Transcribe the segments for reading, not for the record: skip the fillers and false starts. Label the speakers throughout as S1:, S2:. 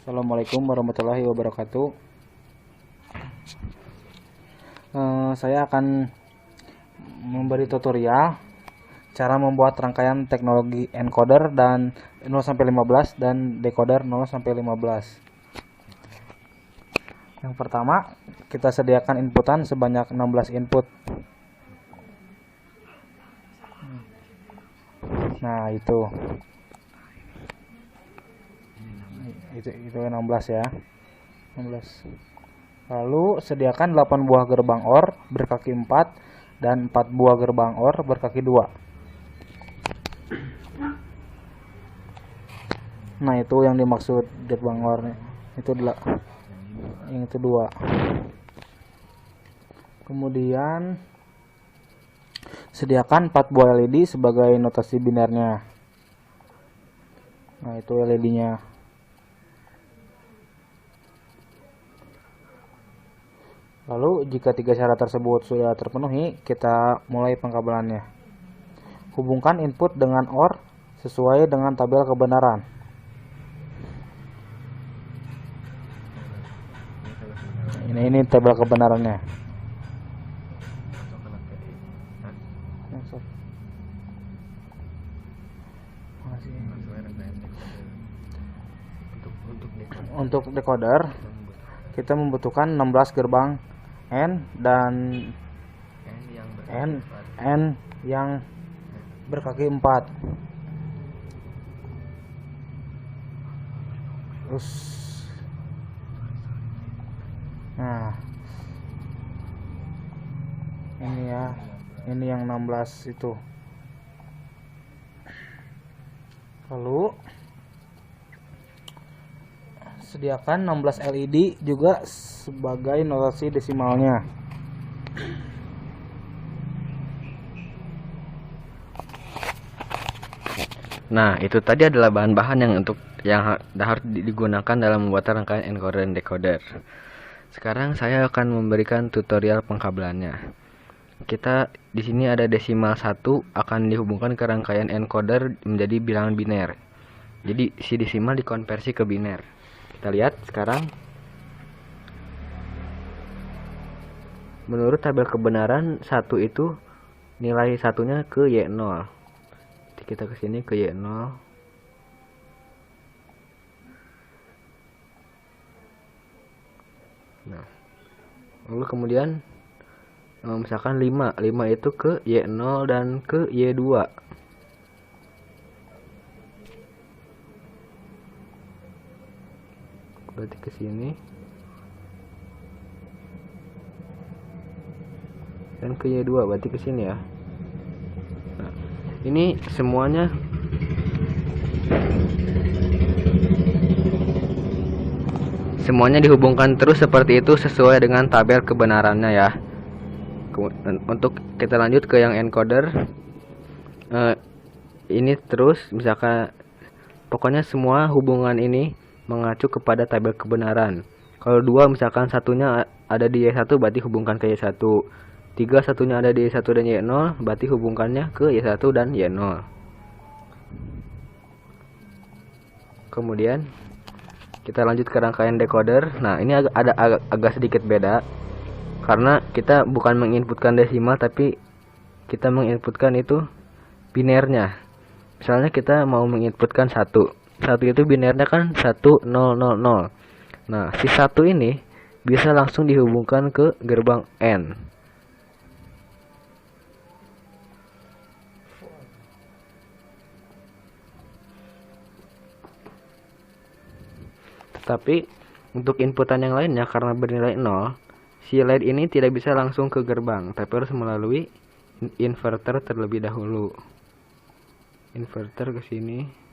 S1: Assalamualaikum warahmatullahi wabarakatuh. Saya akan memberi tutorial cara membuat rangkaian teknologi encoder dan 0-15 dan decoder 0-15. Yang pertama, kita sediakan inputan sebanyak 16 input. Nah, itu 16 ya. 16. Lalu sediakan 8 buah gerbang OR berkaki 4 dan 4 buah gerbang OR berkaki 2. Nah, itu yang dimaksud gerbang OR itu yang itu 2. Kemudian sediakan 4 buah LED sebagai notasi binernya. Nah, itu LED-nya. Lalu jika 3 syarat tersebut sudah terpenuhi, kita mulai pengkabelannya. Hubungkan input dengan OR sesuai dengan tabel kebenaran. Ini tabel kebenarannya. Untuk decoder kita membutuhkan 16 gerbang N dan N yang berkaki 4. Terus nah, ini ya, ini yang 16 itu. Lalu sediakan 16 LED juga sebagai notasi desimalnya.
S2: Nah, itu tadi adalah bahan-bahan yang harus digunakan dalam membuat rangkaian encoder dan decoder. Sekarang saya akan memberikan tutorial pengkabelannya. Kita di sini ada desimal 1 akan dihubungkan ke rangkaian encoder menjadi bilangan biner. Jadi si desimal dikonversi ke biner. Kita lihat sekarang. Menurut tabel kebenaran 1 itu nilai satunya ke Y0. Jadi kita ke sini ke Y0. Nah, lalu kemudian misalkan 5 itu ke Y0 dan ke Y2. Berarti ke sini dan ke Y2 berarti ke sini ya. Nah, ini semuanya dihubungkan terus seperti itu sesuai dengan tabel kebenarannya ya. Untuk kita lanjut ke yang encoder, ini terus misalkan pokoknya semua hubungan ini mengacu kepada tabel kebenaran. Kalau 2 misalkan satunya ada di Y1 berarti hubungkan ke Y1. 3 satunya ada di Y1 dan Y0 berarti hubungkannya ke Y1 dan Y0. Kemudian kita lanjut ke rangkaian decoder. Nah, ini agak sedikit beda karena kita bukan menginputkan desimal tapi kita menginputkan itu binernya. Misalnya kita mau menginputkan 1 itu binernya kan 1000. Nah, si 1 ini bisa langsung dihubungkan ke gerbang N. Tapi untuk inputan yang lainnya karena bernilai 0, si LED ini tidak bisa langsung ke gerbang, tapi harus melalui inverter terlebih dahulu. Inverter ke sini.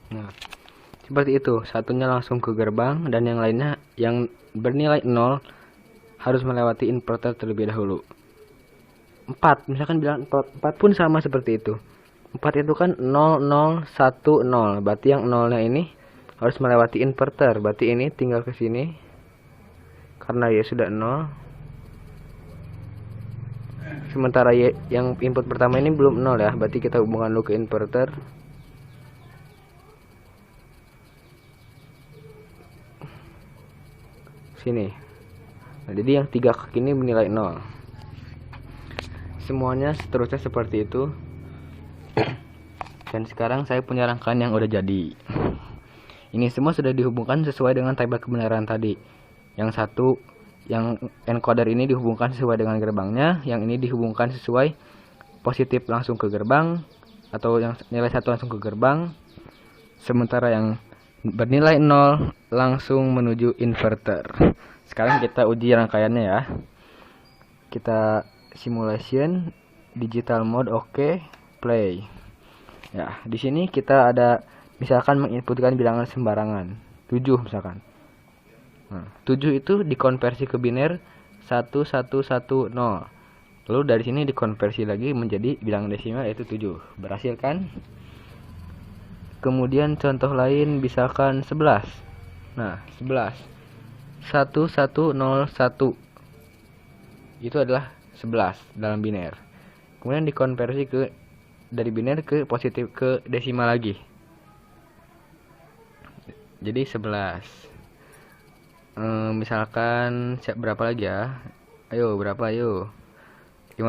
S2: Nah, seperti itu, satunya langsung ke gerbang dan yang lainnya yang bernilai 0 harus melewati inverter terlebih dahulu. 4, misalkan bilang 4 pun sama seperti itu. 4 itu kan 0 0 1 0, berarti yang 0-nya ini harus melewati inverter, berarti ini tinggal ke sini karena ya sudah 0. Sementara Y yang input pertama ini belum 0 ya, berarti kita hubungkan dulu ke inverter. Sini. Nah, jadi yang 3 kaki ini bernilai 0. Semuanya seterusnya seperti itu. Dan sekarang saya punya rangkaian yang udah jadi. Ini semua sudah dihubungkan sesuai dengan tabel kebenaran tadi. Yang satu, yang encoder ini dihubungkan sesuai dengan gerbangnya, yang ini dihubungkan sesuai positif langsung ke gerbang, atau yang nilai 1 langsung ke gerbang, sementara yang bernilai 0 langsung menuju inverter. Sekarang kita uji rangkaiannya ya. Kita simulation digital mode, oke, play. Ya, di sini kita ada misalkan menginputkan bilangan sembarangan, 7 misalkan. Nah, 7 itu dikonversi ke biner 1110. Lalu dari sini dikonversi lagi menjadi bilangan desimal yaitu 7. Berhasil kan? Kemudian contoh lain misalkan 11. Nah, 11 1101 itu adalah 11 dalam biner. Kemudian dikonversi ke dari biner ke positif ke desimal lagi. Jadi 11. Misalkan berapa lagi ya? Ayo, berapa ayo? 15.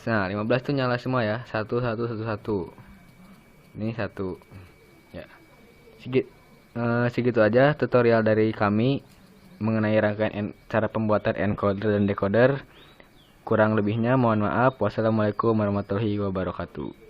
S2: Nah, 15 tuh nyala semua ya. 1 1 1 1. Ini 1. Ya. Segitu aja tutorial dari kami mengenai rangkaian cara pembuatan encoder dan decoder. Kurang lebihnya mohon maaf. Wassalamualaikum warahmatullahi wabarakatuh.